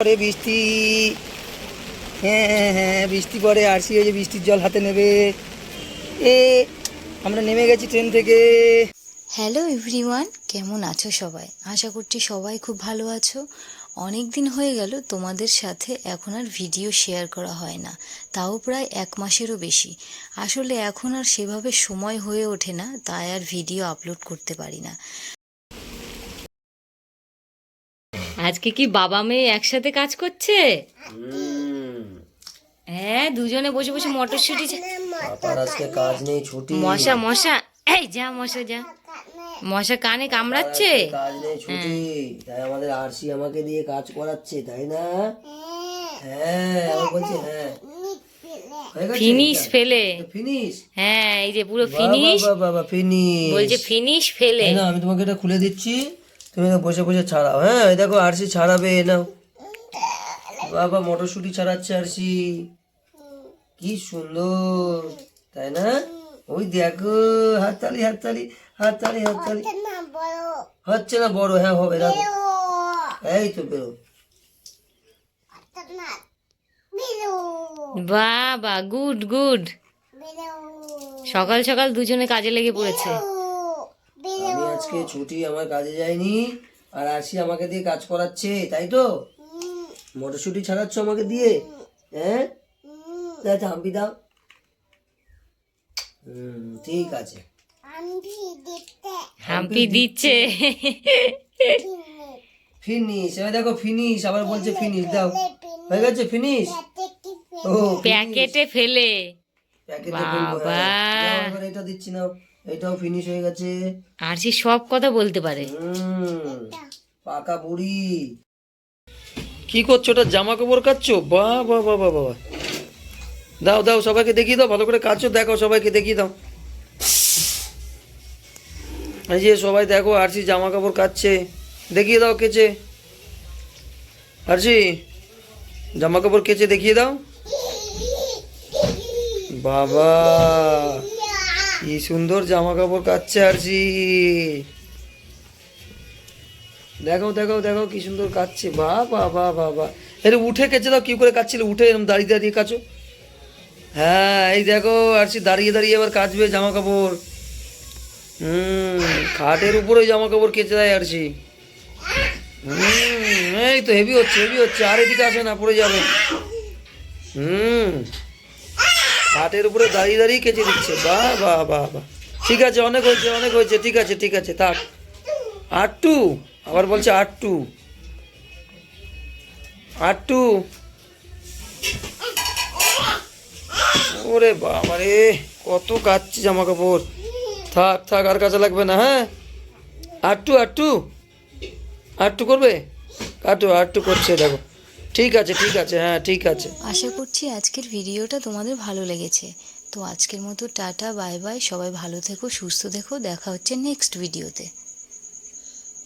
পরে বৃষ্টি। হ্যাঁ হ্যাঁ হ্যাঁ, বৃষ্টি পরে আরসি এই যে বৃষ্টির জল হাতে নেবে। এ আমরা নেমে গেছি ট্রেন থেকে। হ্যালো এভরিওয়ান, কেমন আছো সবাই? আশা করছি সবাই খুব ভালো আছো। অনেক দিন হয়ে গেল তোমাদের সাথে এখন আর ভিডিও শেয়ার করা হয় না, তাও প্রায় 1 মাসেরও বেশি। আসলে এখন আর সেভাবে সময় হয়ে ওঠে না, তাই আর ভিডিও আপলোড করতে পারি না। আজকে কি বাবা মেয়ে একসাথে কাজ করছে? হ্যাঁ, দুজনে বসে বসে মটরশুঁটি পাপার আজকে কাজ নেই, ছুটি। মশা মশা, এই যা মশা যা, মশা কানে কামড়াচ্ছে। কাজ নেই, ছুটি। তাই আমাদের আরসি আমাকে দিয়ে কাজ করাচ্ছে, তাই না? হ্যাঁ ও বলছে হ্যাঁ। ফিনিশ ফেলে। ফিনিশ। হ্যাঁ, এই যে পুরো ফিনিশ। বাবা ফিনিশ বলছে ফিনিশ ফেলে। না, আমি তোমাকে এটা খুলে দিচ্ছি, তুমি বসে বসে ছাড়াও। হ্যাঁ এই দেখো আরসি ছাড়াবে, নাও। বাবা মটরশুঁটি ছাড়াচ্ছে আরসি, কি সুন্দর, তাই না? ওই দেখো, হাততালি হাততালি হাততালি হাততালি। হচ্ছে না বড়, হ্যাঁ হবে, দেখো। এই তো বেরো। বাবা গুড গুড। সকাল সকাল দুজনে কাজে লেগে পড়েছে। আমি আজকে ছুটি, আমার কাজে যাইনি, আর আরসি আমাকে দিয়ে কাজ করাচ্ছে, তাই তো? মটরশুঁটি ছাড়াচ্ছ আমাকে দিয়ে, হ্যাঁ? আচ্ছা হাম্পি দাও। ঠিক আছে। হাম্পি দিচ্ছে। ফিনিশ, এবার দেখো ফিনিশ, আবার বলছে ফিনিশ দাও। হয়ে গেছে ফিনিশ। ও প্যাকেটে ফেলে। প্যাকেটে ফেলবো, হ্যাঁ। দাও, এবার এটা দিচ্ছি না, এটাও ফিনিশ হয়ে গেছে। আর সে সব কথা বলতে পারে। পাকা বুড়ি। কি করছো? ওটা জামা কাপড় কাচ্ছো? বাহ বাহ বাহ বাহ বাহ। দাও দাও, সবাইকে দেখিয়ে দাও, ভালো করে কাচ্ছো, দেখো সবাইকে দেখিয়ে দাও। এই যে সবাই দেখো, আরসি জামা কাপড় কাচ্ছে, দেখিয়ে দাও কেচে। আরসি জামা কাপড় কেচে দেখিয়ে দাও। বাবা কি সুন্দর জামা কাপড় কাচ্ছে আরসি, দেখো দেখো দেখো কি সুন্দর কাচ্ছে। বাহ বাহ বাহ বাহ বাহ। এর উঠে কেচে দাও, কি করে কাচ্ছিলে? উঠে এরকম দাঁড়িয়ে দাঁড়িয়ে কাচো। হ্যাঁ এই দেখো আরসি দাঁড়িয়ে দাঁড়িয়ে এবার কাচবে জামা কাপড়। খাটের উপরে জামা কাপড় কেচে দেয় আরসি। এই তো হেভি হচ্ছে হেভি হচ্ছে, আর এদিকে আসে না, পড়ে যাবে। খাটের উপরে দাঁড়িয়ে দাঁড়িয়ে কেচে দিচ্ছে। বাহ বাহ বাহ বাহ। ঠিক আছে, অনেক হয়েছে অনেক হয়েছে, ঠিক আছে ঠিক আছে, থাক। আটটু, আবার বলছে আটটু আটটু। ওরে বাবা রে, কত কাচ্ছি জামা কাপড়। থাক থাক, আর কাঁচা লাগবে না। হ্যাঁ আটটু আটটু আটটু করবে, কাটু আটটু করছে, দেখো। ঠিক আছে ঠিক আছে, হ্যাঁ ঠিক আছে। আশা করছি আজকের ভিডিওটা তোমাদের ভালো লেগেছে। তো আজকের মতো টাটা বাই বাই, সবাই ভালো থেকো, সুস্থ থেকো, দেখা হচ্ছে নেক্সট ভিডিওতে।